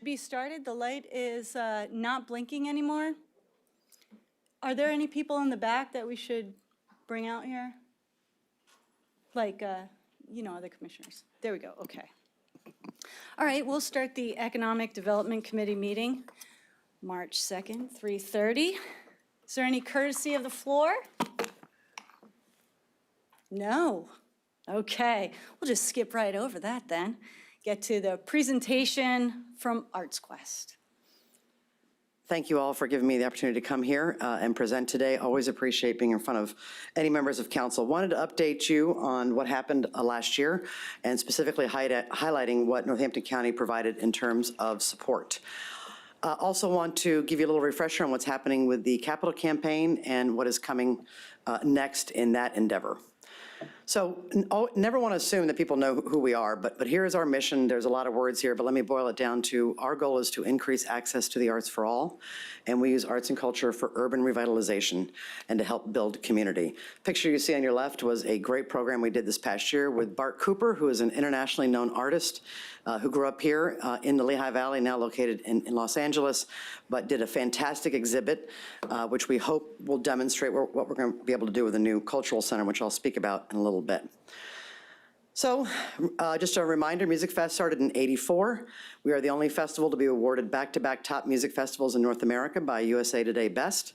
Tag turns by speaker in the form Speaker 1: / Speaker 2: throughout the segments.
Speaker 1: be started. The light is not blinking anymore. Are there any people in the back that we should bring out here? Like, other commissioners. There we go, okay. All right, we'll start the Economic Development Committee meeting, March 2nd, 3:30. Is there any courtesy of the floor? No. Okay, we'll just skip right over that then. Get to the presentation from ArtsQuest.
Speaker 2: Thank you all for giving me the opportunity to come here and present today. Always appreciate being in front of any members of council. Wanted to update you on what happened last year and specifically highlighting what Northampton County provided in terms of support. Also want to give you a little refresher on what's happening with the capital campaign and what is coming next in that endeavor. So never want to assume that people know who we are, but here is our mission. There's a lot of words here, but let me boil it down to our goal is to increase access to the arts for all, and we use arts and culture for urban revitalization and to help build community. Picture you see on your left was a great program we did this past year with Bart Cooper, who is an internationally known artist who grew up here in the Lehigh Valley, now located in Los Angeles, but did a fantastic exhibit, which we hope will demonstrate what we're going to be able to do with the new cultural center, which I'll speak about in a little bit. So just a reminder, Music Fest started in '84. We are the only festival to be awarded back-to-back top music festivals in North America by USA Today Best.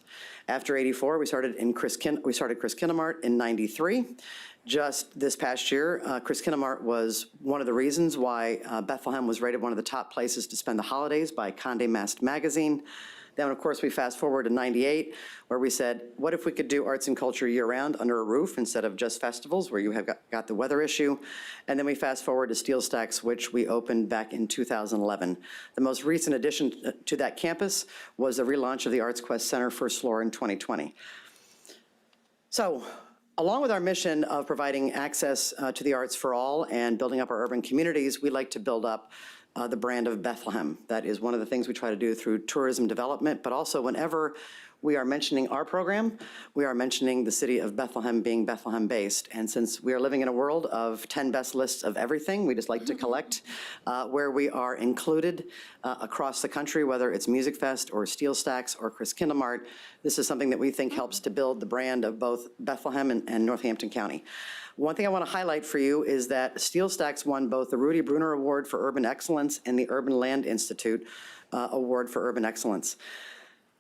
Speaker 2: After '84, we started Chris Kinnemart in '93. Just this past year, Chris Kinnemart was one of the reasons why Bethlehem was rated one of the top places to spend the holidays by Condé Nast magazine. Then, of course, we fast forward to '98, where we said, what if we could do arts and culture year-round under a roof instead of just festivals, where you have got the weather issue? And then we fast forward to Steel Stacks, which we opened back in 2011. The most recent addition to that campus was the relaunch of the ArtsQuest Center first floor in 2020. So, along with our mission of providing access to the arts for all and building up our urban communities, we like to build up the brand of Bethlehem. That is one of the things we try to do through tourism development, but also whenever we are mentioning our program, we are mentioning the city of Bethlehem being Bethlehem-based. And since we are living in a world of 10 best lists of everything, we just like to collect where we are included across the country, whether it's Music Fest or Steel Stacks or Chris Kinnemart. This is something that we think helps to build the brand of both Bethlehem and Northampton County. One thing I want to highlight for you is that Steel Stacks won both the Rudy Bruner Award for Urban Excellence and the Urban Land Institute Award for Urban Excellence.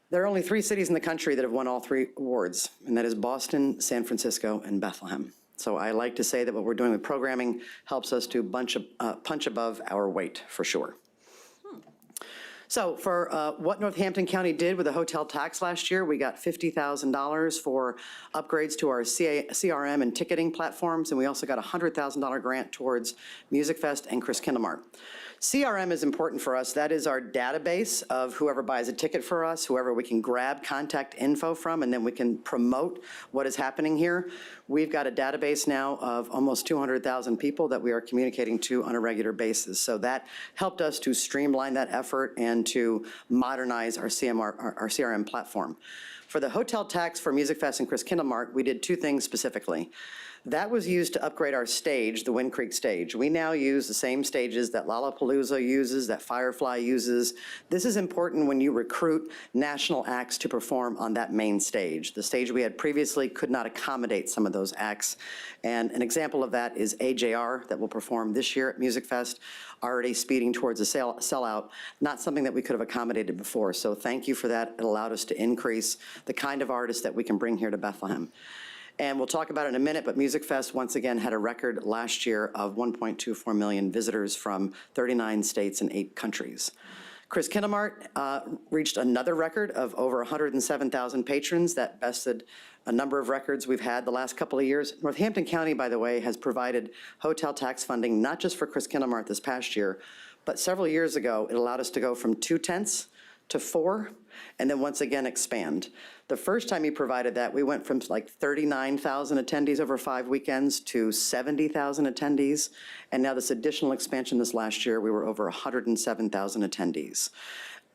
Speaker 2: There are only 3 cities in the country that have won all 3 awards, and that is Boston, San Francisco, and Bethlehem. So I like to say that what we're doing with programming helps us to punch above our weight, for sure. So for what Northampton County did with the hotel tax last year, we got $50,000 for upgrades to our CRM and ticketing platforms, and we also got a $100,000 grant towards Music Fest and Chris Kinnemart. CRM is important for us. That is our database of whoever buys a ticket for us, whoever we can grab contact info from, and then we can promote what is happening here. We've got a database now of almost 200,000 people that we are communicating to on a regular basis. So that helped us to streamline that effort and to modernize our CRM platform. For the hotel tax for Music Fest and Chris Kinnemart, we did 2 things specifically. That was used to upgrade our stage, the Wind Creek stage. We now use the same stages that Lollapalooza uses, that Firefly uses. This is important when you recruit national acts to perform on that main stage. The stage we had previously could not accommodate some of those acts. And an example of that is AJR that will perform this year at Music Fest, already speeding towards a sellout, not something that we could have accommodated before. So thank you for that. It allowed us to increase the kind of artists that we can bring here to Bethlehem. And we'll talk about it in a minute, but Music Fest once again had a record last year of 1.24 million visitors from 39 states and 8 countries. Chris Kinnemart reached another record of over 107,000 patrons. That bested a number of records we've had the last couple of years. Northampton County, by the way, has provided hotel tax funding, not just for Chris Kinnemart this past year, but several years ago, it allowed us to go from 2/10 to 4, and then once again expand. The first time he provided that, we went from like 39,000 attendees over 5 weekends to 70,000 attendees. And now this additional expansion this last year, we were over 107,000 attendees.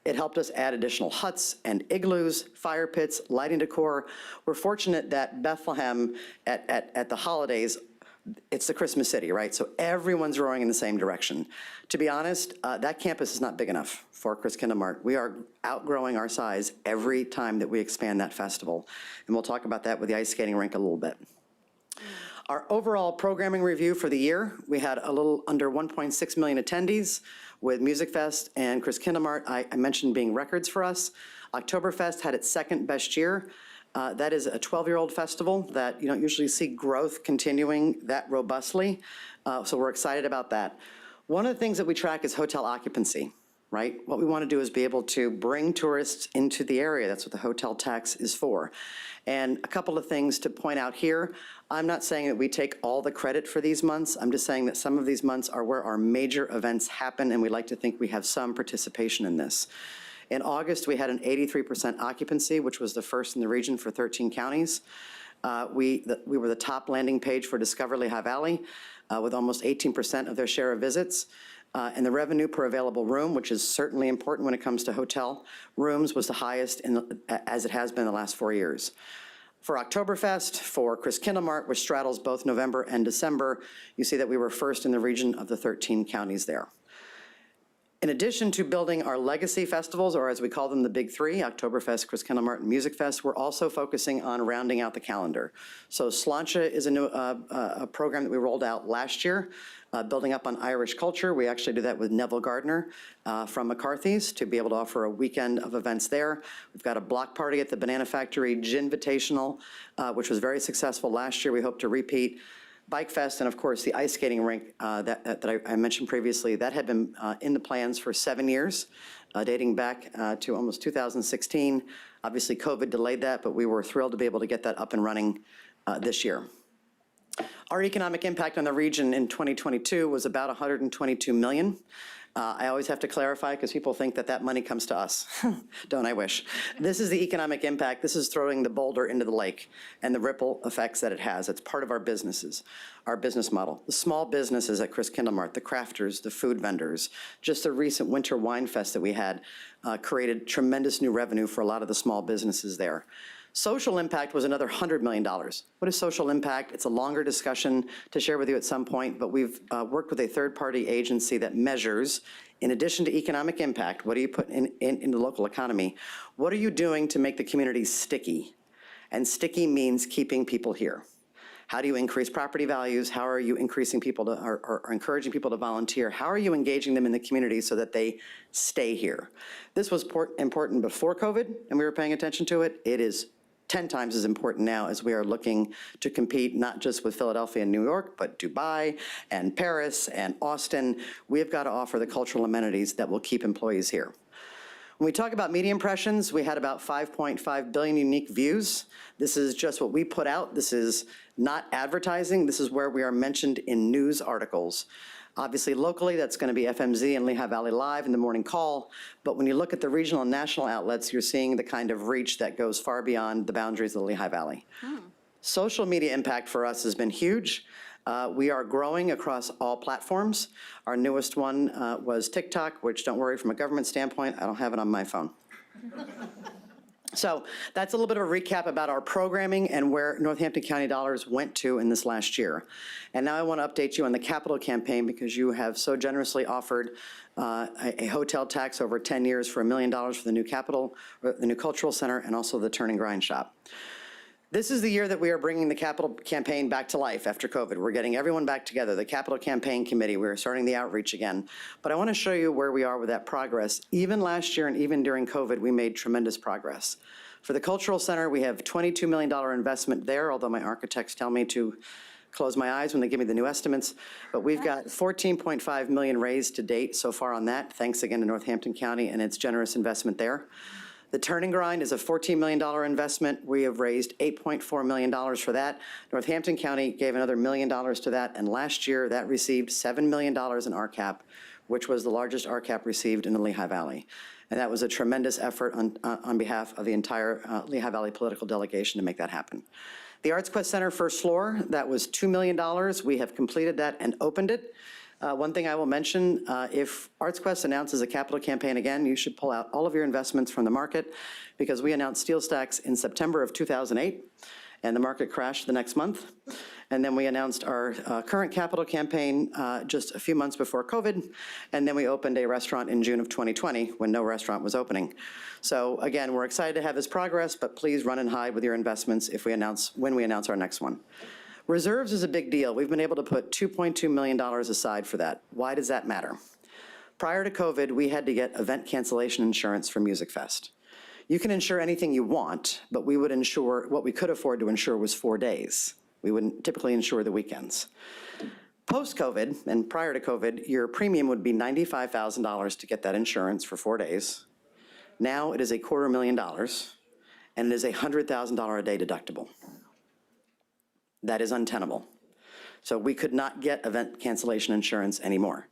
Speaker 2: It helped us add additional huts and igloos, fire pits, lighting decor. We're fortunate that Bethlehem at the holidays it's the Christmas city, right? So everyone's rowing in the same direction. To be honest, that campus is not big enough for Christkindlmarkt. We are outgrowing our size every time that we expand that festival. And we'll talk about that with the ice skating rink a little bit. Our overall programming review for the year, we had a little under 1.6 million attendees with Music Fest and Christkindlmarkt, I mentioned being records for us. Oktoberfest had its second best year. That is a 12-year-old festival that you don't usually see growth continuing that robustly. So we're excited about that. One of the things that we track is hotel occupancy, right? What we want to do is be able to bring tourists into the area. That's what the hotel tax is for. And a couple of things to point out here. I'm not saying that we take all the credit for these months. I'm just saying that some of these months are where our major events happen, and we like to think we have some participation in this. In August, we had an 83% occupancy, which was the first in the region for 13 counties. We were the top landing page for Discover Lehigh Valley with almost 18% of their share of visits. And the revenue per available room, which is certainly important when it comes to hotel rooms, was the highest as it has been the last 4 years. For Oktoberfest, for Christkindlmarkt, which straddles both November and December, you see that we were first in the region of the 13 counties there. In addition to building our legacy festivals, or as we call them, the big three, Oktoberfest, Christkindlmarkt, and Music Fest, we're also focusing on rounding out the calendar. So Sláinte is a new a program that we rolled out last year, building up on Irish culture. We actually do that with Neville Gardner from McCarthy's to be able to offer a weekend of events there. We've got a block party at the Banana Factory Ginvitational, which was very successful last year. We hope to repeat. Bike Fest, and of course the ice skating rink that I mentioned previously, that had been in the plans for 7 years, dating back to almost 2016. Obviously COVID delayed that, but we were thrilled to be able to get that up and running this year. Our economic impact on the region in 2022 was about 122 million. I always have to clarify because people think that that money comes to us. Don't I wish? This is the economic impact. This is throwing the boulder into the lake and the ripple effects that it has. It's part of our businesses, our business model. The small businesses at Christkindlmarkt, the crafters, the food vendors, just the recent winter wine fest that we had created tremendous new revenue for a lot of the small businesses there. Social impact was another $100 million. What is social impact? It's a longer discussion to share with you at some point, but we've worked with a third-party agency that measures, in addition to economic impact, what do you put in the local economy? What are you doing to make the community sticky? And sticky means keeping people here. How do you increase property values? How are you increasing people to, or encouraging people to volunteer? How are you engaging them in the community so that they stay here? This was important before COVID, and we were paying attention to it. It is 10 times as important now as we are looking to compete not just with Philadelphia and New York, but Dubai and Paris and Austin. We have got to offer the cultural amenities that will keep employees here. When we talk about media impressions, we had about 5.5 billion unique views. This is just what we put out. This is not advertising. This is where we are mentioned in news articles. Obviously, locally, that's going to be FMZ and Lehigh Valley Live in the morning call. But when you look at the regional and national outlets, you're seeing the kind of reach that goes far beyond the boundaries of the Lehigh Valley. Social media impact for us has been huge. We are growing across all platforms. Our newest one was TikTok, which, don't worry, from a government standpoint, I don't have it on my phone. So that's a little bit of a recap about our programming and where Northampton County dollars went to in this last year. And now I want to update you on the capital campaign because you have so generously offered a hotel tax over 10 years for $1 million for the new Capitol, the new Cultural Center, and also the Turn and Grind Shop. This is the year that we are bringing the capital campaign back to life after COVID. We're getting everyone back together, the Capital Campaign Committee. We're starting the outreach again. But I want to show you where we are with that progress. Even last year and even during COVID, we made tremendous progress. For the Cultural Center, we have $22 million investment there, although my architects tell me to close my eyes when they give me the new estimates. But we've got $14.5 million raised to date so far on that. Thanks again to Northampton County and its generous investment there. The Turn and Grind is a $14 million investment. We have raised $8.4 million for that. Northampton County gave another $1 million to that, and last year that received $7 million in RCAP, which was the largest RCAP received in the Lehigh Valley. And that was a tremendous effort on behalf of the entire Lehigh Valley political delegation to make that happen. The ArtsQuest Center first floor, that was $2 million. We have completed that and opened it. One thing I will mention, if ArtsQuest announces a capital campaign again, you should pull out all of your investments from the market because we announced steel stacks in September of 2008. and the market crashed the next month. And then we announced our current capital campaign just a few months before COVID, and then we opened a restaurant in June of 2020 when no restaurant was opening. So again, we're excited to have this progress, but please run and hide with your investments when we announce our next one. Reserves is a big deal. We've been able to put $2.2 million aside for that. Why does that matter? Prior to COVID, we had to get event cancellation insurance for Music Fest. You can insure anything you want, but we would insure, what we could afford to insure was 4 days. We wouldn't typically insure the weekends. Post-COVID, and prior to COVID, your premium would be $95,000 to get that insurance for 4 days. Now it is $250,000, and it is $100,000 a day deductible. That is untenable. So we could not get event cancellation insurance anymore.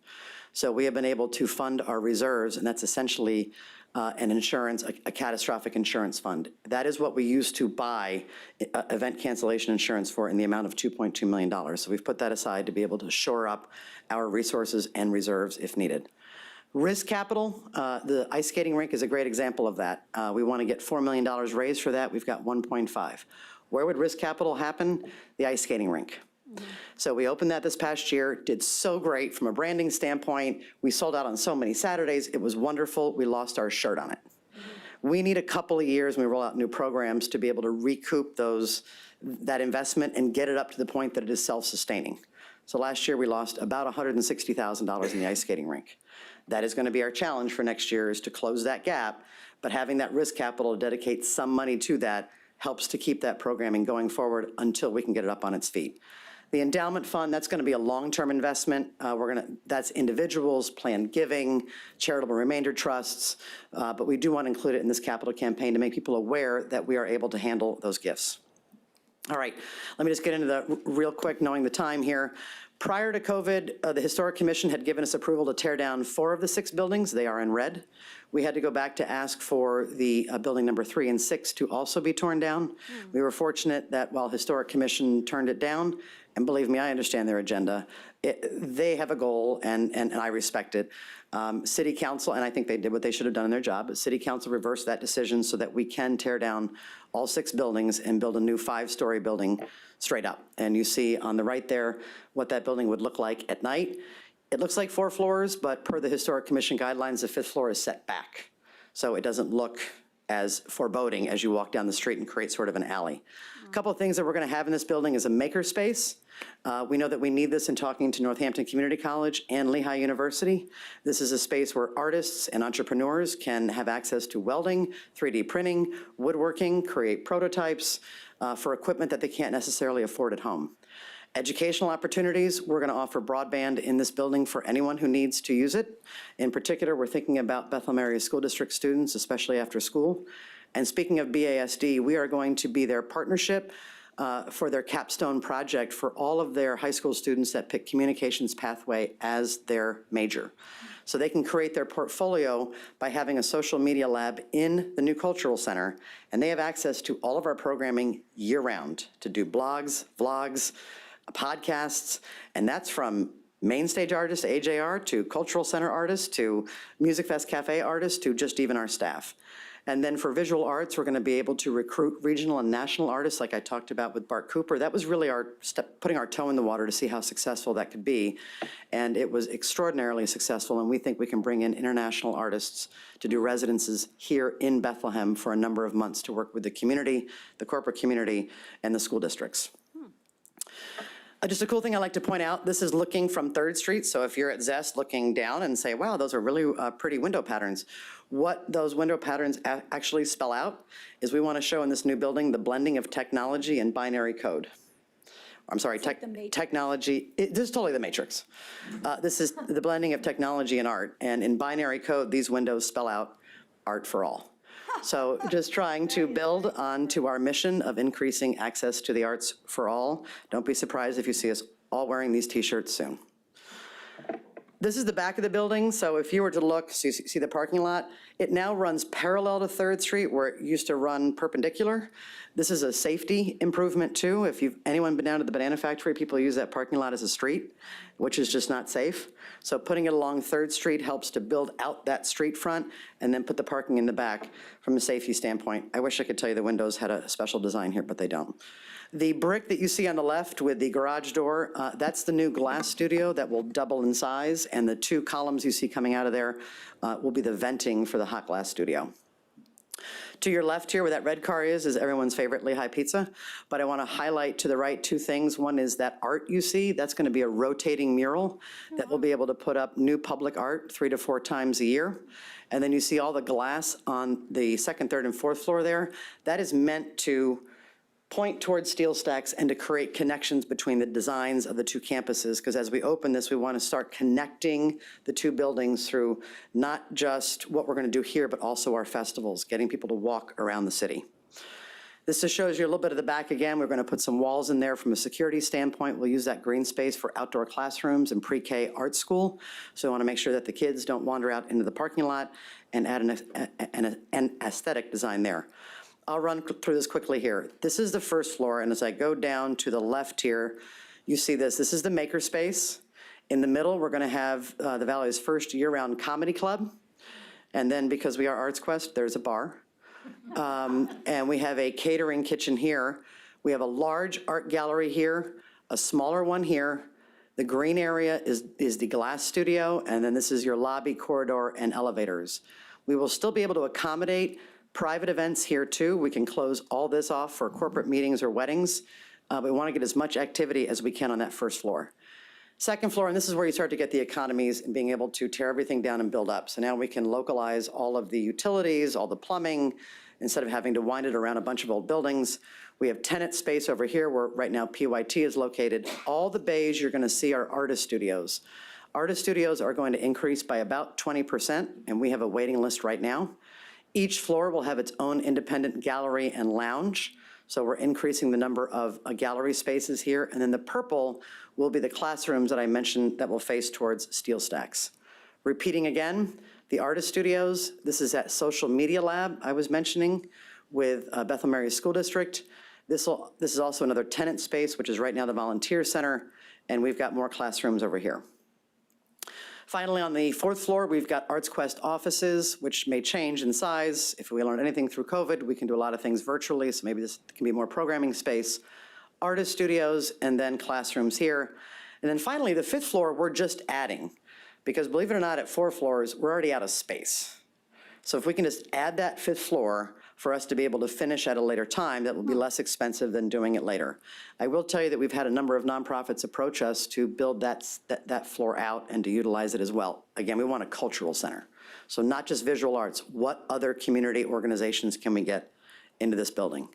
Speaker 2: So we have been able to fund our reserves, and that's essentially an insurance, a catastrophic insurance fund. That is what we used to buy event cancellation insurance for in the amount of $2.2 million. So we've put that aside to be able to shore up our resources and reserves if needed. Risk capital, the ice skating rink is a great example of that. We want to get $4 million raised for that. We've got 1.5. Where would risk capital happen? The ice skating rink. So we opened that this past year, did so great from a branding standpoint. We sold out on so many Saturdays. It was wonderful. We lost our shirt on it. We need a couple of years when we roll out new programs to be able to recoup that investment and get it up to the point that it is self-sustaining. So last year we lost about $160,000 in the ice skating rink. That is going to be our challenge for next year, is to close that gap, but having that risk capital to dedicate some money to that helps to keep that programming going forward until we can get it up on its feet. The endowment fund, that's going to be a long-term investment. That's individuals, planned giving, charitable remainder trusts, but we do want to include it in this capital campaign to make people aware that we are able to handle those gifts. All right, let me just get into the real quick, knowing the time here. Prior to COVID, the Historic Commission had given us approval to tear down 4 of the 6 buildings. They are in red. We had to go back to ask for the building number 3 and 6 to also be torn down. We were fortunate that while Historic Commission turned it down, and believe me, I understand their agenda, they have a goal, and I respect it. City Council, and I think they did what they should have done in their job, but City Council reversed that decision so that we can tear down all 6 buildings and build a new 5-story building straight up. And you see on the right there what that building would look like at night. It looks like 4 floors, but per the Historic Commission guidelines, the 5th floor is set back. So it doesn't look as foreboding as you walk down the street and create sort of an alley. A couple of things that we're going to have in this building is a maker space. We know that we need this in talking to Northampton Community College and Lehigh University. This is a space where artists and entrepreneurs can have access to welding, 3D printing, woodworking, create prototypes for equipment that they can't necessarily afford at home. Educational opportunities, we're going to offer broadband in this building for anyone who needs to use it. In particular, we're thinking about Bethlehem Area School District students, especially after school. And speaking of BASD, we are going to be their partnership for their capstone project for all of their high school students that pick communications pathway as their major. So they can create their portfolio by having a social media lab in the new cultural center, and they have access to all of our programming year-round to do blogs, vlogs, podcasts, and that's from main stage artists to AJR to cultural center artists to Music Fest Cafe artists to just even our staff. And then for visual arts, we're going to be able to recruit regional and national artists like I talked about with Bart Cooper. That was really our step, putting our toe in the water to see how successful that could be. And it was extraordinarily successful, and we think we can bring in international artists to do residences here in Bethlehem for a number of months to work with the community, the corporate community, and the school districts. Just a cool thing I'd like to point out, this is looking from 3rd Street, so if you're at Zest looking down and say, wow, those are really pretty window patterns, what those window patterns actually spell out is we want to show in this new building the blending of technology and binary code. I'm sorry, technology, this is totally the Matrix. This is the blending of technology and art, and in binary code, these windows spell out art for all. So just trying to build on to our mission of increasing access to the arts for all. Don't be surprised if you see us all wearing these t-shirts soon. This is the back of the building, so if you were to look, so you see the parking lot, it now runs parallel to 3rd Street where it used to run perpendicular. This is a safety improvement too. If anyone been down to the Banana Factory, people use that parking lot as a street, which is just not safe. So putting it along 3rd Street helps to build out that street front and then put the parking in the back from a safety standpoint. I wish I could tell you the windows had a special design here, but they don't. The brick that you see on the left with the garage door, that's the new glass studio that will double in size, and the 2 columns you see coming out of there will be the venting for the hot glass studio. To your left here, where that red car is everyone's favorite Lehigh Pizza. But I want to highlight to the right 2 things. One is that art you see. That's going to be a rotating mural that will be able to put up new public art 3 to 4 times a year. And then you see all the glass on the 2nd, 3rd, and 4th floor there. That is meant to point towards steel stacks and to create connections between the designs of the 2 campuses, because as we open this, we want to start connecting the 2 buildings through not just what we're going to do here, but also our festivals, getting people to walk around the city. This just shows you a little bit of the back again. We're going to put some walls in there from a security standpoint. We'll use that green space for outdoor classrooms and pre-K art school. So we want to make sure that the kids don't wander out into the parking lot, and add an aesthetic design there. I'll run through this quickly here. This is the 1st floor, and as I go down to the left here, you see this. This is the makerspace. In the middle, we're going to have the Valley's first year-round comedy club. And then, because we are ArtsQuest, there's a bar. And we have a catering kitchen here. We have a large art gallery here, a smaller one here. The green area is the glass studio, and then this is your lobby, corridor, and elevators. We will still be able to accommodate private events here too. We can close all this off for corporate meetings or weddings. But we want to get as much activity as we can on that 1st floor. 2nd floor, and this is where you start to get the economies and being able to tear everything down and build up. So now we can localize all of the utilities, all the plumbing, instead of having to wind it around a bunch of old buildings. We have tenant space over here where right now PYT is located. All the bays you're going to see are artist studios. Artist studios are going to increase by about 20%, and we have a waiting list right now. Each floor will have its own independent gallery and lounge. So we're increasing the number of gallery spaces here. And then the purple will be the classrooms that I mentioned that will face towards steel stacks. Repeating again, the artist studios, this is that social media lab I was mentioning with Bethlehem Area School District. This is also another tenant space, which is right now the volunteer center. And we've got more classrooms over here. Finally, on the 4th floor, we've got ArtsQuest offices, which may change in size. If we learn anything through COVID, we can do a lot of things virtually, so maybe this can be more programming space. Artist studios, and then classrooms here. And then finally, the 5th floor, we're just adding, because believe it or not, at 4 floors, we're already out of space. So if we can just add that 5th floor for us to be able to finish at a later time, that will be less expensive than doing it later. I will tell you that we've had a number of nonprofits approach us to build that floor out and to utilize it as well. Again, we want a cultural center. So not just visual arts, what other community organizations can we get into this building?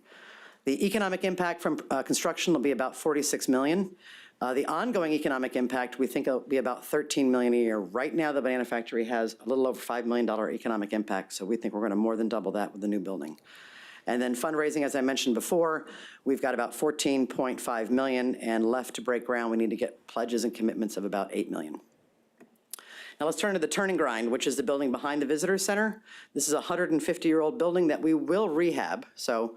Speaker 2: The economic impact from construction will be about $46 million. The ongoing economic impact, we think it'll be about $13 million a year. Right now, the Banana Factory has a little over $5 million economic impact, so we think we're going to more than double that with the new building. And then fundraising, as I mentioned before, we've got about $14.5 million, and left to break ground, we need to get pledges and commitments of about $8 million. Now let's turn to the Turn and Grind, which is the building behind the Visitor Center. This is a 150-year-old building that we will rehab. So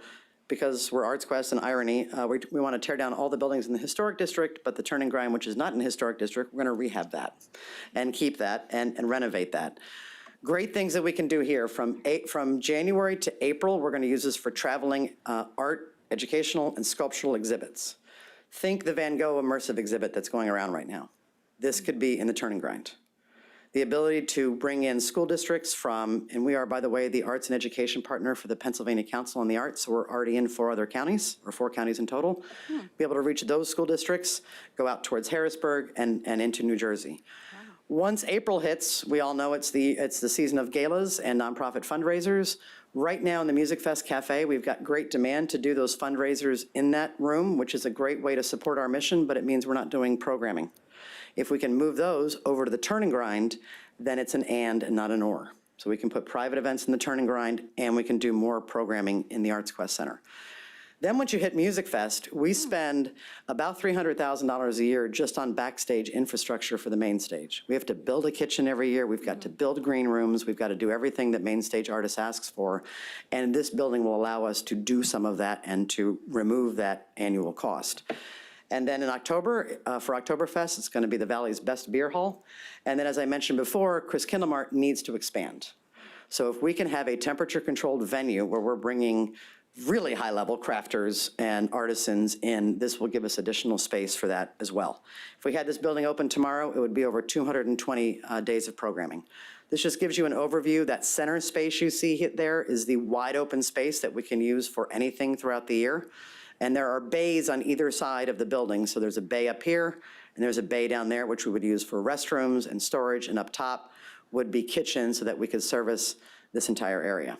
Speaker 2: because we're ArtsQuest and Irony, we want to tear down all the buildings in the historic district, but the Turn and Grind, which is not in the historic district, we're going to rehab that and keep that and renovate that. Great things that we can do here. From January to April, we're going to use this for traveling art, educational, and sculptural exhibits. Think the Van Gogh immersive exhibit that's going around right now. This could be in the Turn and Grind. The ability to bring in school districts from, and we are, by the way, the arts and education partner for the Pennsylvania Council on the Arts, so we're already in 4 other counties, or 4 counties in total. Be able to reach those school districts, go out towards Harrisburg and into New Jersey. Once April hits, we all know it's the season of galas and nonprofit fundraisers. Right now in the Music Fest Cafe, we've got great demand to do those fundraisers in that room, which is a great way to support our mission, but it means we're not doing programming. If we can move those over to the Turn and Grind, then it's an and not an or. So we can put private events in the Turn and Grind, and we can do more programming in the ArtsQuest Center. Then once you hit Music Fest, we spend about $300,000 a year just on backstage infrastructure for the main stage. We have to build a kitchen every year. We've got to build green rooms. We've got to do everything that main stage artist asks for. And this building will allow us to do some of that and to remove that annual cost. And then in October, for Oktoberfest, it's going to be the Valley's best beer hall. And then, as I mentioned before, Chris Kindlemart needs to expand. So if we can have a temperature-controlled venue where we're bringing really high-level crafters and artisans in. This will give us additional space for that as well. If we had this building open tomorrow, it would be over 220 days of programming. This just gives you an overview. That center space you see there is the wide-open space that we can use for anything throughout the year. And there are bays on either side of the building. So there's a bay up here, and there's a bay down there, which we would use for restrooms and storage, and up top would be kitchens so that we could service this entire area.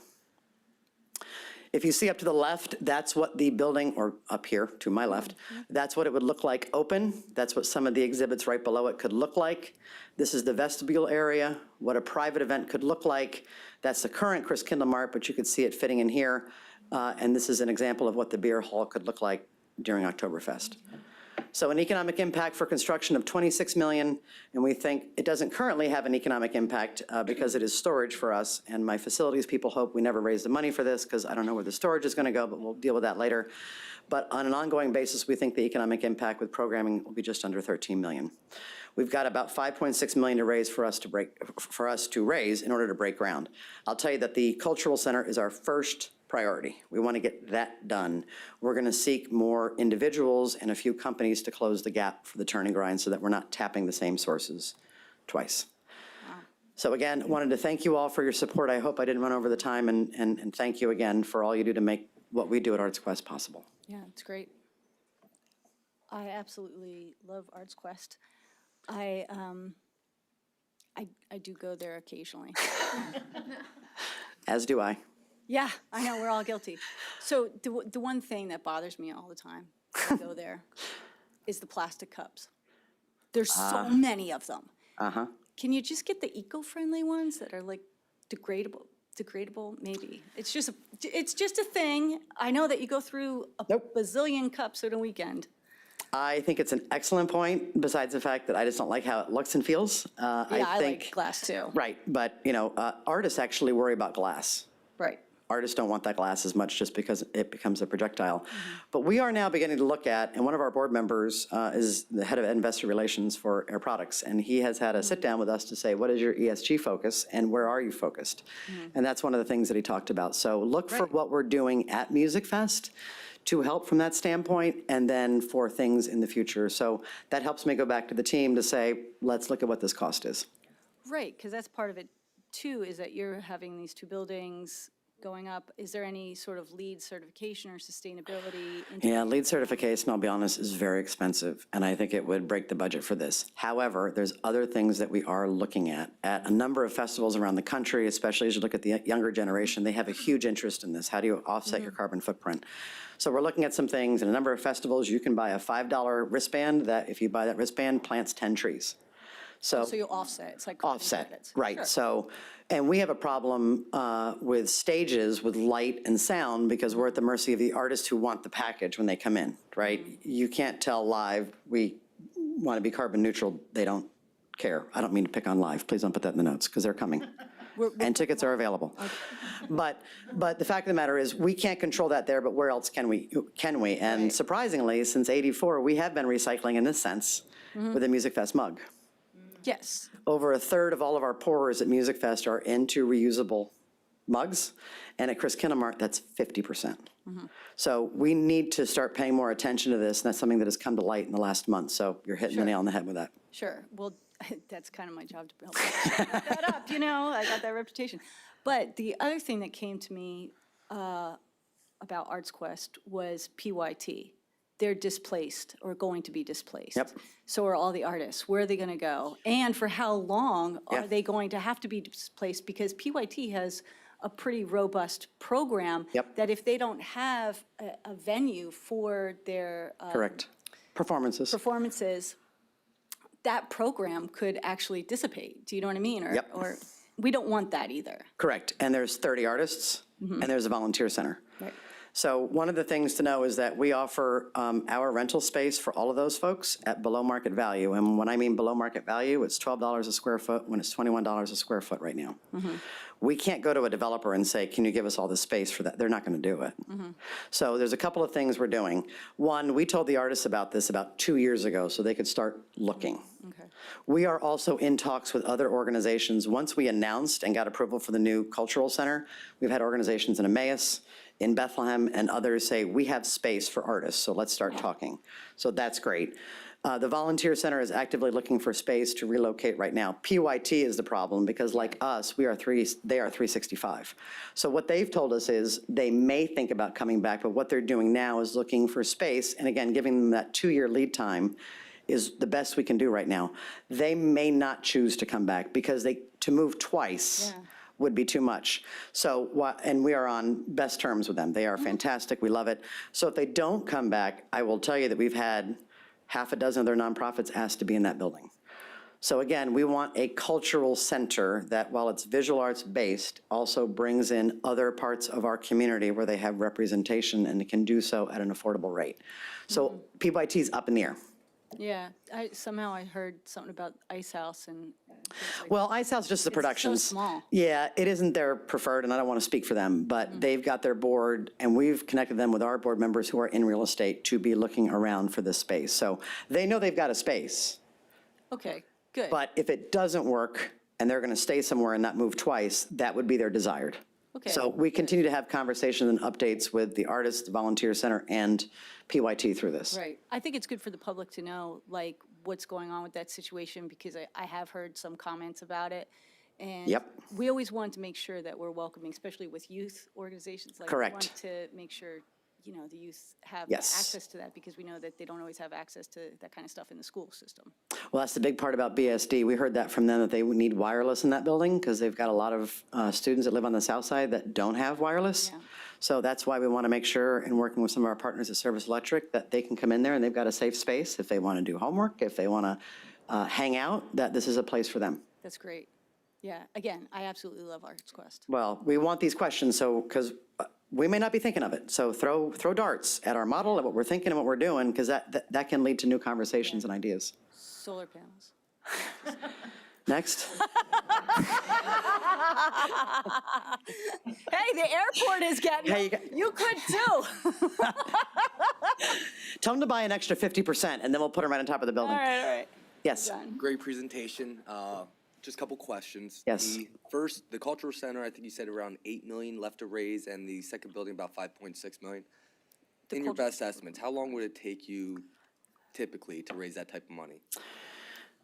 Speaker 2: If you see up to the left, that's what the building, or up here to my left, that's what it would look like open. That's what some of the exhibits right below it could look like. This is the vestibule area, what a private event could look like. That's the current Chris Kindle Mart, but you could see it fitting in here. And this is an example of what the beer hall could look like during Oktoberfest. So an economic impact for construction of $26 million, and we think it doesn't currently have an economic impact because it is storage for us, and my facilities people hope we never raise the money for this because I don't know where the storage is going to go, but we'll deal with that later. But on an ongoing basis, we think the economic impact with programming will be just under $13 million. We've got about $5.6 million to raise for us to raise in order to break ground. I'll tell you that the Cultural Center is our first priority. We want to get that done. We're going to seek more individuals and a few companies to close the gap for the turn and grind so that we're not tapping the same sources twice. Wow. So again, wanted to thank you all for your support. I hope I didn't run over the time, and thank you again for all you do to make what we do at ArtsQuest possible.
Speaker 1: Yeah, it's great. I absolutely love ArtsQuest. I do go there occasionally.
Speaker 2: As do I.
Speaker 1: Yeah, I know, we're all guilty. So the one thing that bothers me all the time when I go there is the plastic cups. There's so many of them.
Speaker 2: Uh-huh.
Speaker 1: Can you just get the eco-friendly ones that are like degradable, maybe? It's just a thing. I know that you go through a bazillion cups in a weekend.
Speaker 2: I think it's an excellent point, besides the fact that I just don't like how it looks and feels.
Speaker 1: I like glass too.
Speaker 2: Right, but artists actually worry about glass.
Speaker 1: Right.
Speaker 2: Artists don't want that glass as much just because it becomes a projectile. But we are now beginning to look at, and one of our board members is the head of investor relations for Air Products, and he has had a sit down with us to say, what is your ESG focus and where are you focused? And that's one of the things that he talked about. So look for what we're doing at Music Fest to help from that standpoint, and then for things in the future. So that helps me go back to the team to say, let's look at what this cost is.
Speaker 1: Right, because that's part of it too, is that you're having these two buildings going up. Is there any sort of LEED certification or sustainability?
Speaker 2: Yeah, LEED certification, I'll be honest, is very expensive, and I think it would break the budget for this. However, there's other things that we are looking at a number of festivals around the country, especially as you look at the younger generation. They have a huge interest in this. How do you offset your carbon footprint? So we're looking at some things. In a number of festivals, you can buy a $5 wristband that, if you buy that wristband, plants 10 trees. So
Speaker 1: you offset, it's like
Speaker 2: offset,
Speaker 1: credits.
Speaker 2: right.
Speaker 1: Sure.
Speaker 2: So, and we have a problem with stages with light and sound because we're at the mercy of the artists who want the package when they come in, right? You can't tell live, we want to be carbon neutral. They don't care. I don't mean to pick on live. Please don't put that in the notes because they're coming. And tickets are available. Okay. But the fact of the matter is we can't control that there, but where else can we? And surprisingly, since '84, we have been recycling in this sense with a Music Fest mug.
Speaker 1: Yes.
Speaker 2: Over a third of all of our pourers at Music Fest are into reusable mugs, and at Chris Kindle Mart, that's 50%. So we need to start paying more attention to this, and that's something that has come to light in the last month, so you're hitting the nail on the head with that.
Speaker 1: Sure, well, that's kind of my job to help that up, I got that reputation. But the other thing that came to me about ArtsQuest was PYT. They're displaced or going to be displaced.
Speaker 2: Yep.
Speaker 1: So are all the artists. Where are they going to go? And for how long are they going to have to be displaced? Because PYT has a pretty robust program that if they don't have a venue for their
Speaker 2: Correct. Performances,
Speaker 1: that program could actually dissipate. Do you know what I mean? Or we don't want that either.
Speaker 2: Correct. And there's 30 artists, and there's a volunteer center.
Speaker 1: Right.
Speaker 2: So one of the things to know is that we offer our rental space for all of those folks at below market value. And when I mean below market value, it's $12 a square foot when it's $21 a square foot right now. We can't go to a developer and say, can you give us all this space for that? They're not going to do it. So there's a couple of things we're doing. One, we told the artists about this about 2 years ago so they could start looking. We are also in talks with other organizations. Once we announced and got approval for the new cultural center, we've had organizations in Emmaus, in Bethlehem and others say, we have space for artists, so let's start talking. So that's great. The Volunteer Center is actively looking for space to relocate right now. PYT is the problem because like us, they are 365. So what they've told us is they may think about coming back, but what they're doing now is looking for space. And again, giving them that 2-year lead time is the best we can do right now. They may not choose to come back because to move twice would be too much. So, and we are on best terms with them. They are fantastic. We love it. So if they don't come back, I will tell you that we've had half a dozen of their nonprofits asked to be in that building. So again, we want a cultural center that, while it's visual arts based, also brings in other parts of our community where they have representation and can do so at an affordable rate. So PYT's up in the air.
Speaker 1: Yeah, somehow I heard something about Ice House and things like
Speaker 2: Well, Ice House, just the productions.
Speaker 1: so small.
Speaker 2: Yeah, it isn't their preferred, and I don't want to speak for them, but they've got their board, and we've connected them with our board members who are in real estate to be looking around for this space. So they know they've got a space,
Speaker 1: Okay, good.
Speaker 2: but if it doesn't work and they're going to stay somewhere and not move twice, that would be their desired.
Speaker 1: Okay,
Speaker 2: So we continue to have conversations and updates with the Artists, the Volunteer Center, and PYT through this.
Speaker 1: Right. I think it's good for the public to know, like, what's going on with that situation, because I have heard some comments about it. And
Speaker 2: Yep.
Speaker 1: we always want to make sure that we're welcoming, especially with youth organizations. Like,
Speaker 2: Correct.
Speaker 1: We want to make sure, the youth have
Speaker 2: Yes.
Speaker 1: access to that, because we know that they don't always have access to that kind of stuff in the school system.
Speaker 2: Well, that's the big part about BSD. We heard that from them, that they would need wireless in that building because they've got a lot of students that live on the south side that don't have wireless.
Speaker 1: Yeah.
Speaker 2: So that's why we want to make sure, in working with some of our partners at Service Electric, that they can come in there and they've got a safe space if they want to do homework, if they want to hang out, that this is a place for them.
Speaker 1: That's great. Yeah, again, I absolutely love ArtsQuest.
Speaker 2: Well, we want these questions, so, because we may not be thinking of it. So throw darts at our model, at what we're thinking and what we're doing, because that can lead to new conversations and ideas.
Speaker 1: Solar panels.
Speaker 2: Next.
Speaker 1: Hey, the airport is getting,
Speaker 2: Hey,
Speaker 1: you could too.
Speaker 2: Tell them to buy an extra 50%, and then we'll put them right on top of the building.
Speaker 1: All right.
Speaker 2: Yes.
Speaker 1: Done.
Speaker 3: Great presentation. Just a couple questions.
Speaker 2: Yes.
Speaker 3: The first, the Cultural Center, I think you said around 8 million left to raise, and the second building about 5.6 million. In your best estimates, how long would it take you typically to raise that type of money?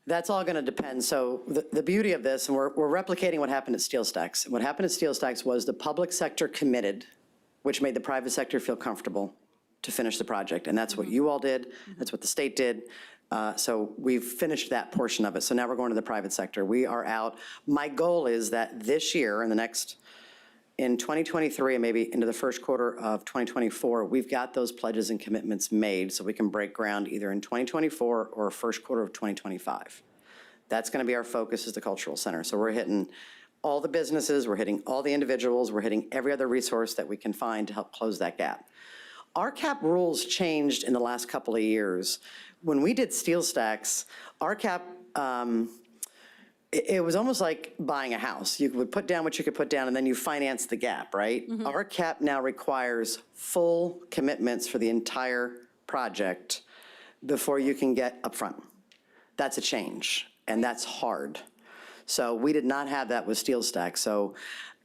Speaker 2: That's all going to depend. So the beauty of this, and we're replicating what happened at Steel Stacks. What happened at Steel Stacks was the public sector committed, which made the private sector feel comfortable to finish the project. And that's what you all did. That's what the state did. So we've finished that portion of it. So now we're going to the private sector. We are out. My goal is that this year, in 2023 and maybe into the first quarter of 2024, we've got those pledges and commitments made so we can break ground either in 2024 or first quarter of 2025. That's going to be our focus, is the Cultural Center. So we're hitting all the businesses, we're hitting all the individuals, we're hitting every other resource that we can find to help close that gap. Our cap rules changed in the last couple of years. When we did Steel Stacks, our cap, it was almost like buying a house. You would put down what you could put down, and then you finance the gap, right? Our cap now requires full commitments for the entire project before you can get upfront. That's a change, and that's hard. So we did not have that with Steel Stacks. So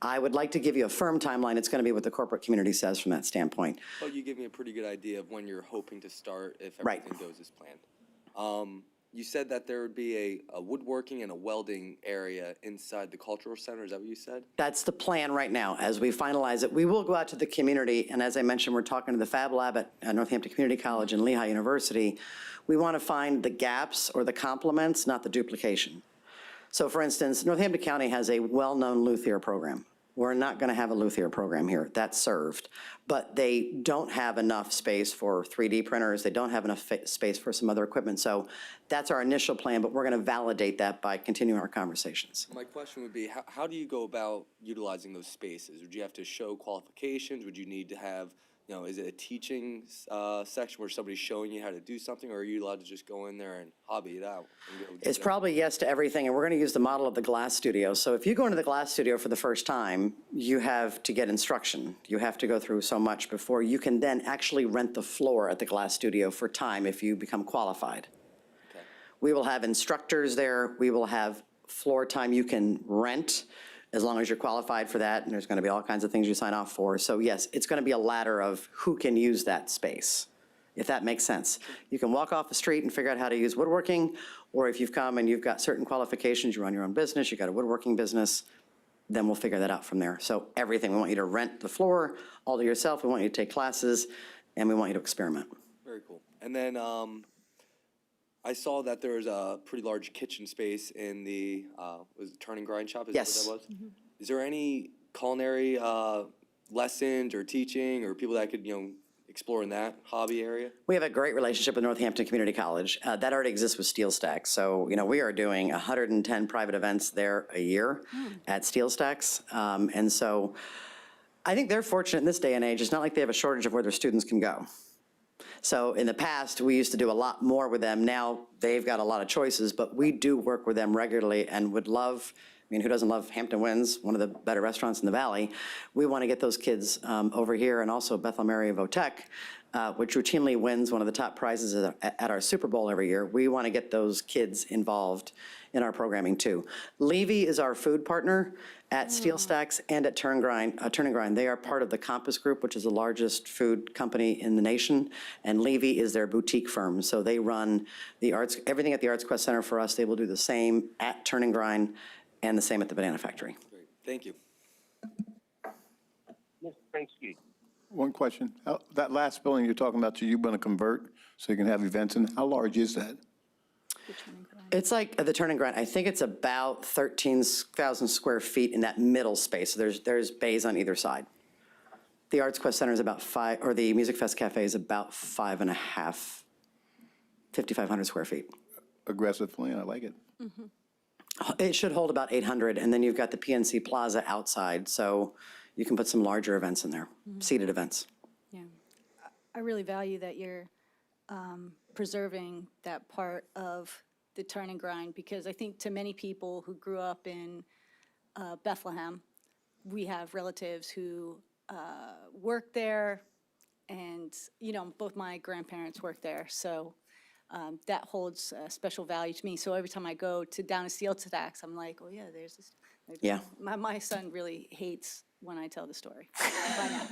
Speaker 2: I would like to give you a firm timeline. It's going to be what the corporate community says from that standpoint.
Speaker 3: Well, you give me a pretty good idea of when you're hoping to start if
Speaker 2: Right.
Speaker 3: everything goes as planned. You said that there would be a woodworking and a welding area inside the Cultural Center. Is that what you said?
Speaker 2: That's the plan right now. As we finalize it, we will go out to the community, and as I mentioned, we're talking to the Fab Lab at Northampton Community College and Lehigh University. We want to find the gaps or the complements, not the duplication. So for instance, Northampton County has a well-known luthier program. We're not going to have a luthier program here. That's served. But they don't have enough space for 3D printers. They don't have enough space for some other equipment. So that's our initial plan, but we're going to validate that by continuing our conversations.
Speaker 3: My question would be, how do you go about utilizing those spaces? Would you have to show qualifications? Would you need to have, is it a teaching section where somebody's showing you how to do something, or are you allowed to just go in there and hobby it out?
Speaker 2: It's probably yes to everything, and we're going to use the model of the glass studio. So if you go into the glass studio for the first time, you have to get instruction. You have to go through so much before you can then actually rent the floor at the glass studio for time if you become qualified.
Speaker 3: Okay.
Speaker 2: We will have instructors there. We will have floor time you can rent. as long as you're qualified for that, and there's going to be all kinds of things you sign off for. So yes, it's going to be a ladder of who can use that space, if that makes sense. You can walk off the street and figure out how to use woodworking, or if you've come and you've got certain qualifications, you run your own business, you got a woodworking business, then we'll figure that out from there. So everything, we want you to rent the floor all to yourself, we want you to take classes, and we want you to experiment.
Speaker 3: Very cool. And then I saw that there was a pretty large kitchen space in the was it Turn and Grind shop? Is
Speaker 2: Yes.
Speaker 3: that what that was? Is there any culinary lessons or teaching or people that could explore in that hobby area?
Speaker 2: We have a great relationship with Northampton Community College. That already exists with Steel Stacks. So, we are doing 110 private events there a year at Steel Stacks. And so I think they're fortunate in this day and age. It's not like they have a shortage of where their students can go. So in the past, we used to do a lot more with them. Now they've got a lot of choices, but we do work with them regularly and would love, who doesn't love Hampton Winds, one of the better restaurants in the Valley? We want to get those kids over here, and also Bethlehem area Votech, which routinely wins one of the top prizes at our Super Bowl every year. We want to get those kids involved in our programming too. Levy is our food partner at Steel Stacks and at Turn and Grind. They are part of the Compass Group, which is the largest food company in the nation, and Levy is their boutique firm. So they run the everything at the ArtsQuest Center for us. They will do the same at Turn and Grind and the same at the Banana Factory.
Speaker 3: Great. Thank you.
Speaker 4: Yes, thanks, Keith.
Speaker 5: One question. That last building you're talking about, you're going to convert so you can have events in, how large is that?
Speaker 2: It's like the Turn and Grind. I think it's about 13,000 square feet in that middle space. So there's bays on either side. The ArtsQuest Center is about the Music Fest Cafe is about 5,500 square feet.
Speaker 5: Aggressive plan, I like it.
Speaker 2: It should hold about 800, and then you've got the PNC Plaza outside, so you can put some larger events in there, seated events.
Speaker 1: Yeah. I really value that you're preserving that part of the Turn and Grind, because I think to many people who grew up in Bethlehem, we have relatives who work there, and, both my grandparents work there, so that holds a special value to me. So every time I go down to Steel Stacks, I'm like, oh yeah, there's this.
Speaker 2: Yeah.
Speaker 1: My son really hates when I tell the story. By now.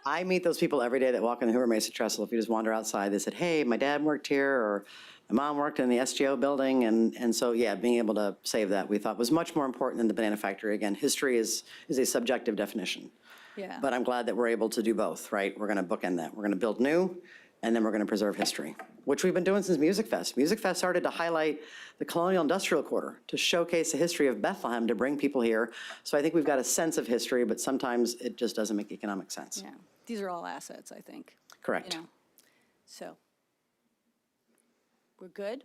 Speaker 2: I meet those people every day that walk in the Hoover Mesa Trestle. If you just wander outside, they said, hey, my dad worked here, or my mom worked in the SGO building. And so, yeah, being able to save that, we thought was much more important than the Banana Factory. Again, history is a subjective definition.
Speaker 1: Yeah.
Speaker 2: But I'm glad that we're able to do both, right? We're going to bookend that. We're going to build new, and then we're going to preserve history, which we've been doing since Music Fest. Music Fest started to highlight the colonial industrial quarter, to showcase the history of Bethlehem, to bring people here. So I think we've got a sense of history, but sometimes it just doesn't make economic sense.
Speaker 1: Yeah, these are all assets, I think.
Speaker 2: Correct.
Speaker 1: So, we're good?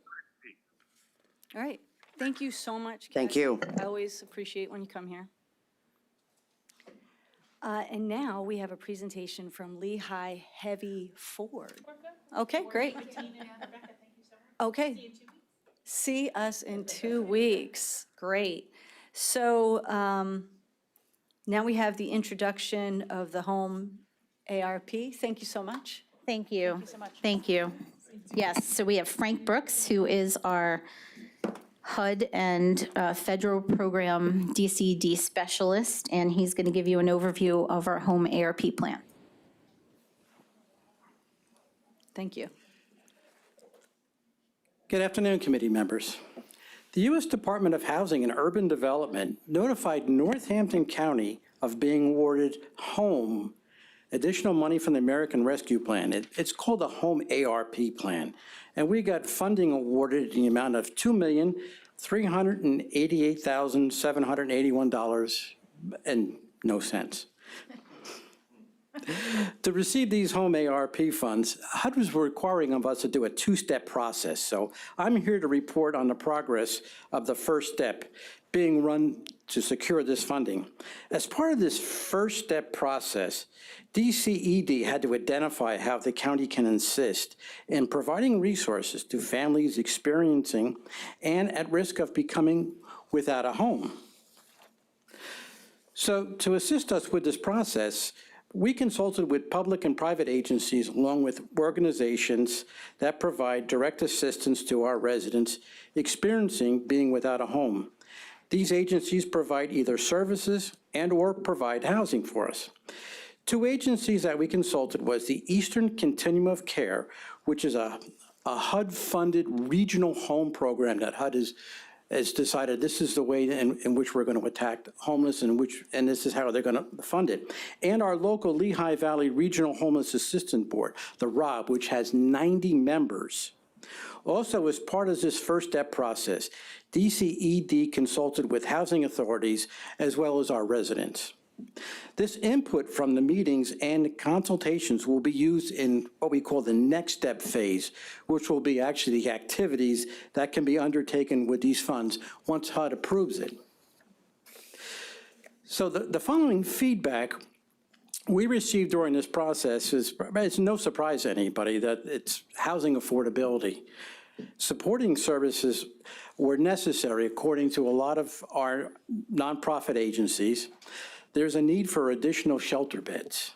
Speaker 1: All right, thank you so much.
Speaker 2: Thank
Speaker 1: Cassie.
Speaker 2: you.
Speaker 1: I always appreciate when you come here. And now we have a presentation from Lehigh Heavy Ford. Okay, great. Okay. See us in 2 weeks. Great. So now we have the introduction of the home ARP. Thank you so much.
Speaker 6: Thank you.
Speaker 1: Thank you so much.
Speaker 6: Thank you. Yes, so we have Frank Brooks, who is our HUD and Federal Program DCD Specialist, and he's going to give you an overview of our home ARP plan.
Speaker 1: Thank you.
Speaker 7: Good afternoon, committee members. The U.S. Department of Housing and Urban Development notified Northampton County of being awarded home additional money from the American Rescue Plan. It's called a home ARP plan. And we got funding awarded in the amount of $2,388,781 and no cents. To receive these home ARP funds, HUD was requiring of us to do a two-step process. So I'm here to report on the progress of the first step being run to secure this funding. As part of this first step process, DCED had to identify how the county can assist in providing resources to families experiencing and at risk of becoming without a home. So to assist us with this process, we consulted with public and private agencies along with organizations that provide direct assistance to our residents experiencing being without a home. These agencies provide either services and/or provide housing for us. Two agencies that we consulted was the Eastern Continuum of Care, which is a HUD-funded regional home program that HUD has decided this is the way in which we're going to attack homeless and this is how they're going to fund it. And our local Lehigh Valley Regional Homeless Assistance Board, the ROB, which has 90 members. Also, as part of this first step process, DCED consulted with housing authorities as well as our residents. This input from the meetings and consultations will be used in what we call the next step phase, which will be actually the activities that can be undertaken with these funds once HUD approves it. So the following feedback we received during this process it's no surprise to anybody that it's housing affordability. Supporting services were necessary according to a lot of our nonprofit agencies. There's a need for additional shelter beds,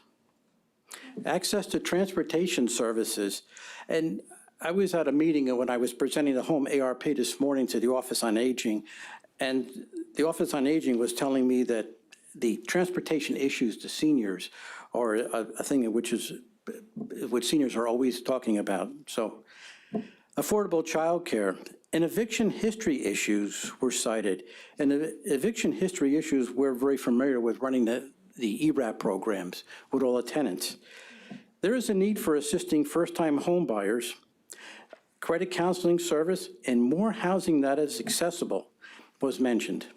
Speaker 7: access to transportation services. And I was at a meeting when I was presenting the home ARP this morning to the Office on Aging, and the Office on Aging was telling me that the transportation issues to seniors are a thing which seniors are always talking about. So affordable childcare. And eviction history issues were cited. And the eviction history issues, we're very familiar with running the ERAP programs with all the tenants. There is a need for assisting first-time home buyers, credit counseling service, and more housing that is accessible was mentioned.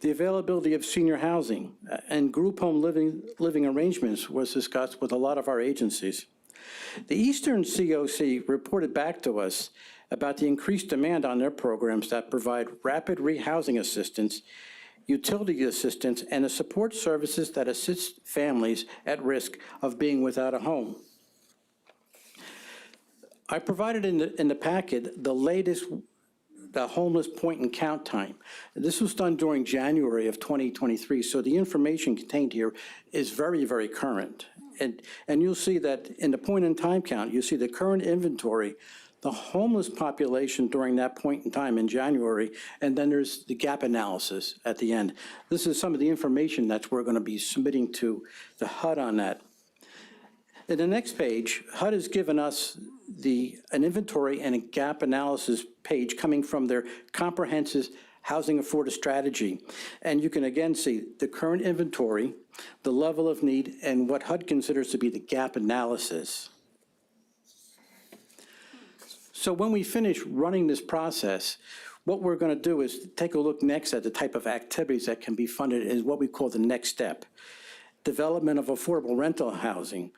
Speaker 7: The availability of senior housing and group home living arrangements was discussed with a lot of our agencies. The Eastern COC reported back to us about the increased demand on their programs that provide rapid rehousing assistance, utility assistance, and the support services that assist families at risk of being without a home. I provided in the packet the latest homeless point and count time. This was done during January of 2023, so the information contained here is very, very current. And you'll see that in the point in time count, you see the current inventory, the homeless population during that point in time in January, and then there's the gap analysis at the end. This is some of the information that we're going to be submitting to the HUD on that. In the next page, HUD has given us an inventory and a gap analysis page coming from their comprehensive housing affordable strategy. And you can again see the current inventory, the level of need, and what HUD considers to be the gap analysis. So when we finish running this process, what we're going to do is take a look next at the type of activities that can be funded is what we call the next step. Development of affordable rental housing,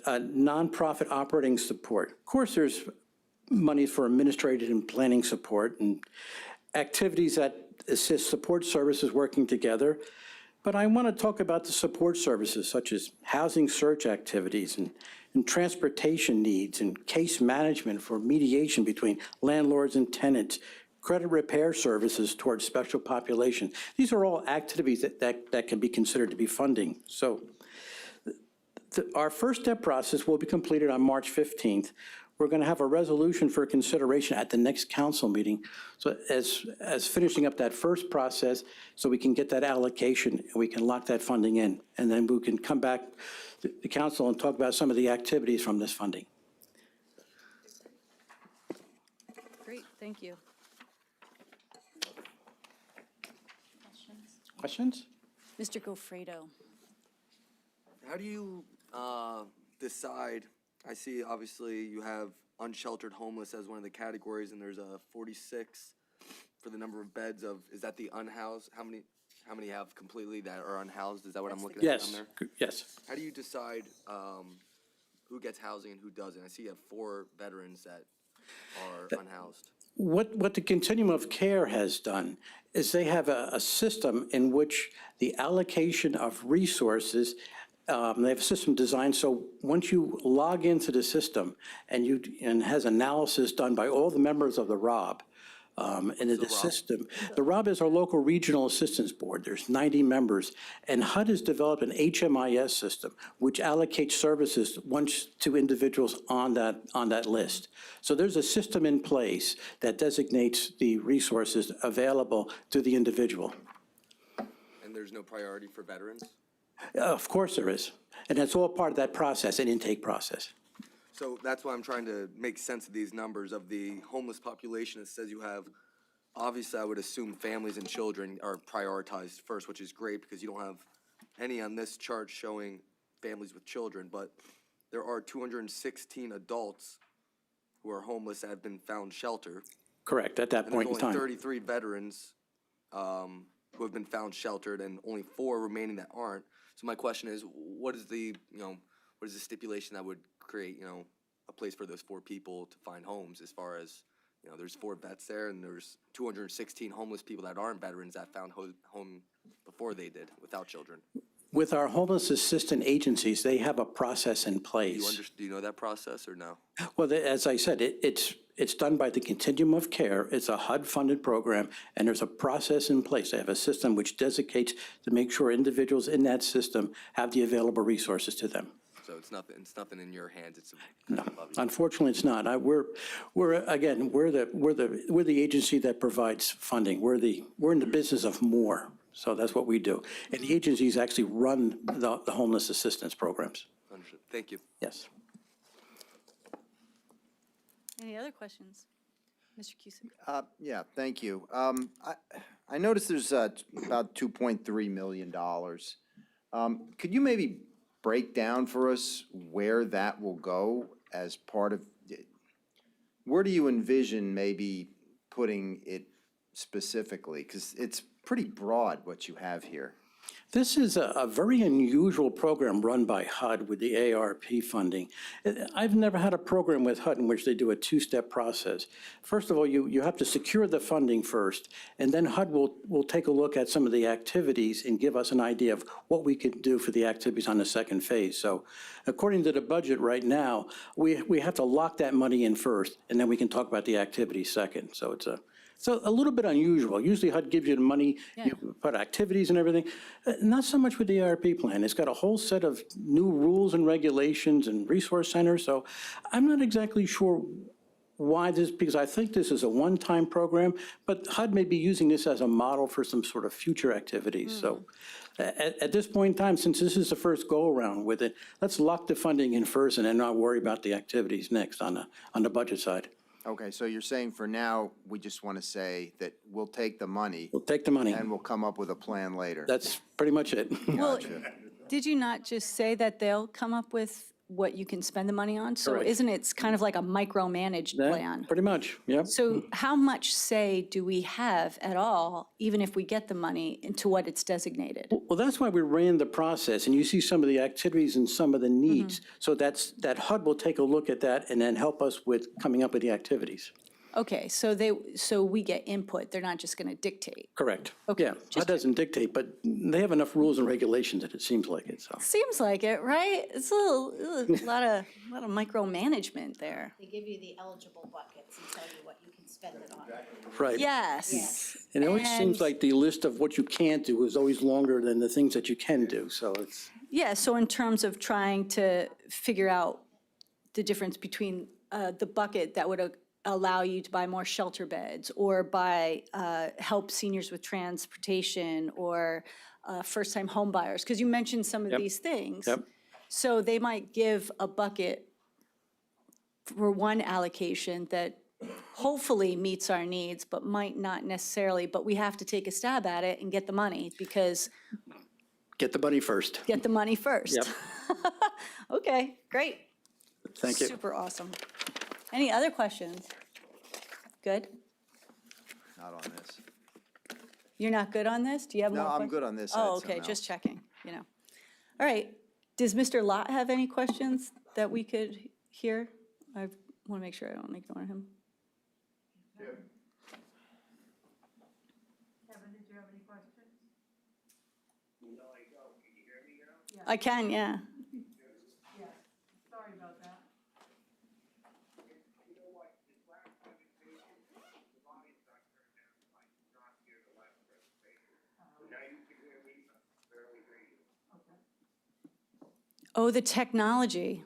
Speaker 7: nonprofit operating support. Of course, there's money for administrative and planning support and activities that assist support services working together. But I want to talk about the support services such as housing search activities and transportation needs and case management for mediation between landlords and tenants, credit repair services towards special population. These are all activities that can be considered to be funding. So our first step process will be completed on March 15th. We're going to have a resolution for consideration at the next council meeting. So as finishing up that first process, so we can get that allocation and we can lock that funding in. And then we can come back to the council and talk about some of the activities from this funding.
Speaker 1: Great, thank you.
Speaker 7: Questions?
Speaker 1: Mr. Gofredo.
Speaker 3: How do you decide? I see obviously you have unsheltered homeless as one of the categories, and there's a 46 for the number of beds of, is that the unhoused? How many have completely that are unhoused? Is that what I'm looking at down
Speaker 7: Yes,
Speaker 3: there?
Speaker 7: yes.
Speaker 3: How do you decide who gets housing and who doesn't? I see you have 4 veterans that are unhoused.
Speaker 7: What the continuum of care has done is they have a system in which the allocation of resources, they have a system designed so once you log into the system and has analysis done by all the members of the ROB, into the system. The ROB is our local regional assistance board. There's 90 members, and HUD has developed an HMIS system, which allocates services once to individuals on that list. So there's a system in place that designates the resources available to the individual.
Speaker 3: And there's no priority for veterans?
Speaker 7: Of course there is, and that's all part of that process, an intake process.
Speaker 3: So that's why I'm trying to make sense of these numbers of the homeless population. It says you have, obviously, I would assume families and children are prioritized first, which is great because you don't have any on this chart showing families with children, but there are 216 adults who are homeless that have been found shelter.
Speaker 7: Correct, at that
Speaker 3: And
Speaker 7: point
Speaker 3: there's
Speaker 7: in
Speaker 3: only
Speaker 7: time.
Speaker 3: 33 veterans who have been found sheltered and only 4 remaining that aren't. So my question is, what is the stipulation that would create, a place for those 4 people to find homes as far as, there's 4 vets there and there's 216 homeless people that aren't veterans that found home before they did without children.
Speaker 7: With our homeless assistant agencies, they have a process in place.
Speaker 3: Do you know that process or no?
Speaker 7: Well, as I said, it's done by the continuum of care. It's a HUD-funded program, and there's a process in place. They have a system which designates to make sure individuals in that system have the available resources to them.
Speaker 3: So it's nothing in your hands. It's
Speaker 7: No, unfortunately, it's not. We're the agency that provides funding. We're in the business of more. So that's what we do. And the agencies actually run the homeless assistance programs.
Speaker 3: understood. Thank you.
Speaker 7: Yes.
Speaker 1: Any other questions? Mr. Cusick?
Speaker 4: Yeah, thank you. I noticed there's about $2.3 million. Could you maybe break down for us where that will go as part of, where do you envision maybe putting it specifically? Because it's pretty broad what you have here.
Speaker 7: This is a very unusual program run by HUD with the ARP funding. I've never had a program with HUD in which they do a 2-step process. First of all, you have to secure the funding first, and then HUD will take a look at some of the activities and give us an idea of what we could do for the activities on the second phase. So according to the budget right now, we have to lock that money in first, and then we can talk about the activities second. So it's a little bit unusual. Usually HUD gives you the money, you put activities and everything. Not so much with the ARP plan. It's got a whole set of new rules and regulations and resource centers. So I'm not exactly sure why this, because I think this is a one-time program, but HUD may be using this as a model for some sort of future activities. So at this point in time, since this is the first go-around with it, let's lock the funding in first and then not worry about the activities next on the budget side.
Speaker 4: Okay, so you're saying for now, we just want to say that we'll take the money
Speaker 7: We'll take the money.
Speaker 4: and we'll come up with a plan later.
Speaker 7: That's pretty much it.
Speaker 1: Well, did you not just say that they'll come up with what you can spend the money on? So
Speaker 7: Correct.
Speaker 1: isn't it kind of like a micromanaged
Speaker 7: Yeah,
Speaker 1: plan?
Speaker 7: Pretty much, yep.
Speaker 1: So how much say do we have at all, even if we get the money, into what it's designated?
Speaker 7: Well, that's why we ran the process, and you see some of the activities and some of the needs. So that HUD will take a look at that and then help us with coming up with the activities.
Speaker 1: Okay, so we get input, they're not just going to dictate.
Speaker 7: Correct.
Speaker 1: Okay,
Speaker 7: Yeah, HUD
Speaker 1: just-
Speaker 7: doesn't dictate, but they have enough rules and regulations that it seems like it, so.
Speaker 1: Seems like it, right? It's a lot of micromanagement there.
Speaker 6: They give you the eligible buckets and tell you what you can spend it on.
Speaker 7: Right.
Speaker 1: Yes.
Speaker 7: And it always seems
Speaker 1: And-
Speaker 7: like the list of what you can't do is always longer than the things that you can do, so it's.
Speaker 1: Yeah, so in terms of trying to figure out the difference between the bucket that would allow you to buy more shelter beds or help seniors with transportation or first-time home buyers, because you mentioned some of
Speaker 7: Yep.
Speaker 1: these things.
Speaker 7: Yep.
Speaker 1: So they might give a bucket for one allocation that hopefully meets our needs, but might not necessarily, but we have to take a stab at it and get the money, because
Speaker 7: Get the money first.
Speaker 1: get the money first.
Speaker 7: Yep.
Speaker 1: Okay, great.
Speaker 7: Thank you.
Speaker 1: Super awesome. Any other questions? Good?
Speaker 4: Not on this.
Speaker 1: You're not good on this? Do you have more
Speaker 4: No,
Speaker 1: questions?
Speaker 4: I'm good on this. I
Speaker 1: Oh,
Speaker 4: had
Speaker 1: okay,
Speaker 4: something
Speaker 1: just
Speaker 4: else.
Speaker 1: checking, All right. Does Mr. Lott have any questions that we could hear? I want to make sure I don't ignore him.
Speaker 8: Kevin, did you have any questions?
Speaker 1: I can, yeah.
Speaker 8: Yes. Sorry about that.
Speaker 1: Oh, the technology.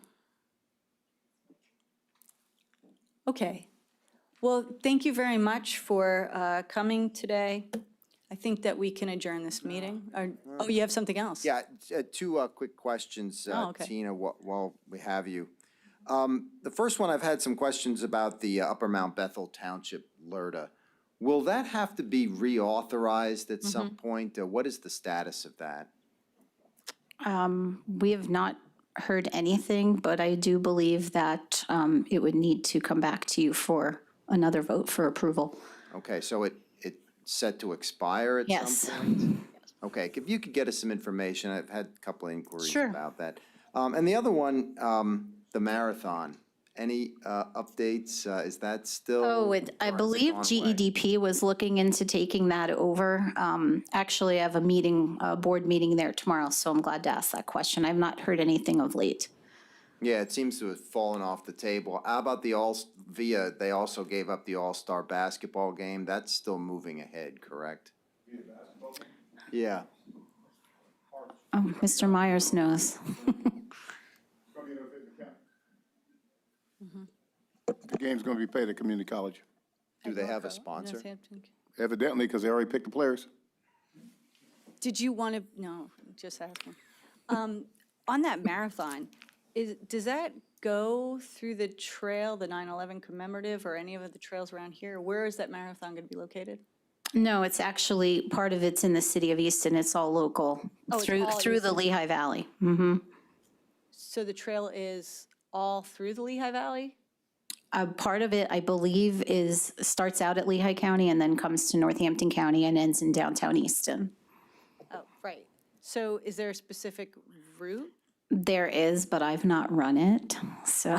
Speaker 1: Okay. Well, thank you very much for coming today. I think that we can adjourn this meeting. Oh, you have something else?
Speaker 4: Yeah, two quick questions,
Speaker 1: Oh, okay.
Speaker 4: Tina, while we have you. The first one, I've had some questions about the Upper Mount Bethel Township LERTA. Will that have to be reauthorized at some point? What is the status of that?
Speaker 6: We have not heard anything, but I do believe that it would need to come back to you for another vote for approval.
Speaker 4: Okay, so it's set to expire at
Speaker 6: Yes.
Speaker 4: some point? Okay, if you could get us some information, I've had a couple of inquiries
Speaker 6: Sure.
Speaker 4: about that. And the other one, the marathon, any updates? Is that still?
Speaker 6: Oh,
Speaker 4: or
Speaker 6: I
Speaker 4: has it
Speaker 6: believe
Speaker 4: gone away?
Speaker 6: GEDP was looking into taking that over. Actually, I have a board meeting there tomorrow, so I'm glad to ask that question. I've not heard anything of late.
Speaker 4: Yeah, it seems to have fallen off the table. How about the they also gave up the All-Star basketball game. That's still moving ahead, correct? Yeah.
Speaker 6: Oh, Mr. Myers knows.
Speaker 5: The game's going to be played at community college,
Speaker 4: Do they have a sponsor?
Speaker 1: Northampton.
Speaker 5: evidently, because they already picked the players.
Speaker 1: Did you want to, no, just asking. On that marathon, does that go through the trail, the 9/11 commemorative, or any of the trails around here? Where is that marathon going to be located?
Speaker 6: No, it's actually, part of it's in the city of Easton. It's all local,
Speaker 1: Oh, it's
Speaker 6: through
Speaker 1: all
Speaker 6: the
Speaker 1: Easton.
Speaker 6: Lehigh Valley.
Speaker 1: So the trail is all through the Lehigh Valley?
Speaker 6: Part of it, I believe, starts out at Lehigh County and then comes to Northampton County and ends in downtown Easton.
Speaker 1: Oh, right. So is there a specific route?
Speaker 6: There is, but I've not run it, so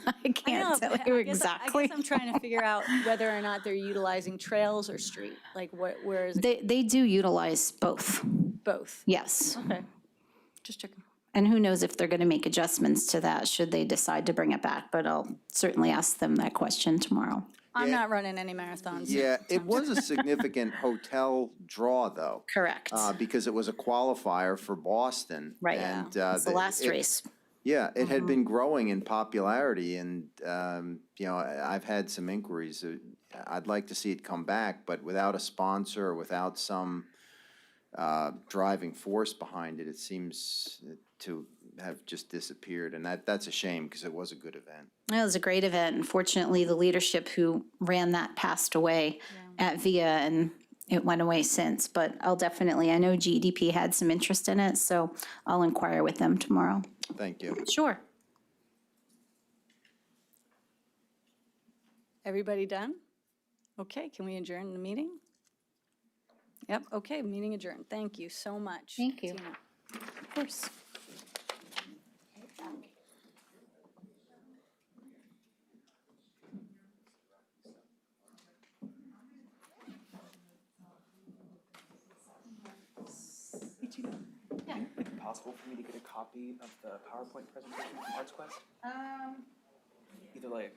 Speaker 6: I can't tell you
Speaker 1: I
Speaker 6: exactly.
Speaker 1: guess I'm trying to figure out whether or not they're utilizing trails or street, like where is it?
Speaker 6: They do utilize both,
Speaker 1: Both?
Speaker 6: yes.
Speaker 1: Okay, just checking.
Speaker 6: And who knows if they're going to make adjustments to that, should they decide to bring it back, but I'll certainly ask them that question tomorrow.
Speaker 1: I'm
Speaker 4: Yeah.
Speaker 1: not running any marathons.
Speaker 4: Yeah, it was a significant hotel draw, though.
Speaker 6: Correct.
Speaker 4: Because it was a qualifier for Boston.
Speaker 6: Right,
Speaker 4: and,
Speaker 6: it's the last race.
Speaker 4: Yeah, it had been growing in popularity, and, I've had some inquiries. I'd like to see it come back, but without a sponsor or without some driving force behind it, it seems to have just disappeared, and that's a shame, because it was a good event.
Speaker 6: It was a great event. Unfortunately, the leadership who ran that passed away at VIA, and it went away since. But I know GDP had some interest in it, so I'll inquire with them tomorrow.
Speaker 4: Thank you.
Speaker 6: Sure.
Speaker 1: Everybody done? Okay, can we adjourn the meeting? Yep, okay, meeting adjourned. Thank you so much.
Speaker 6: Thank you.
Speaker 1: Tina.
Speaker 6: Of course.
Speaker 9: Would it be possible for me to get a copy of the PowerPoint presentation from ArtsQuest? Either like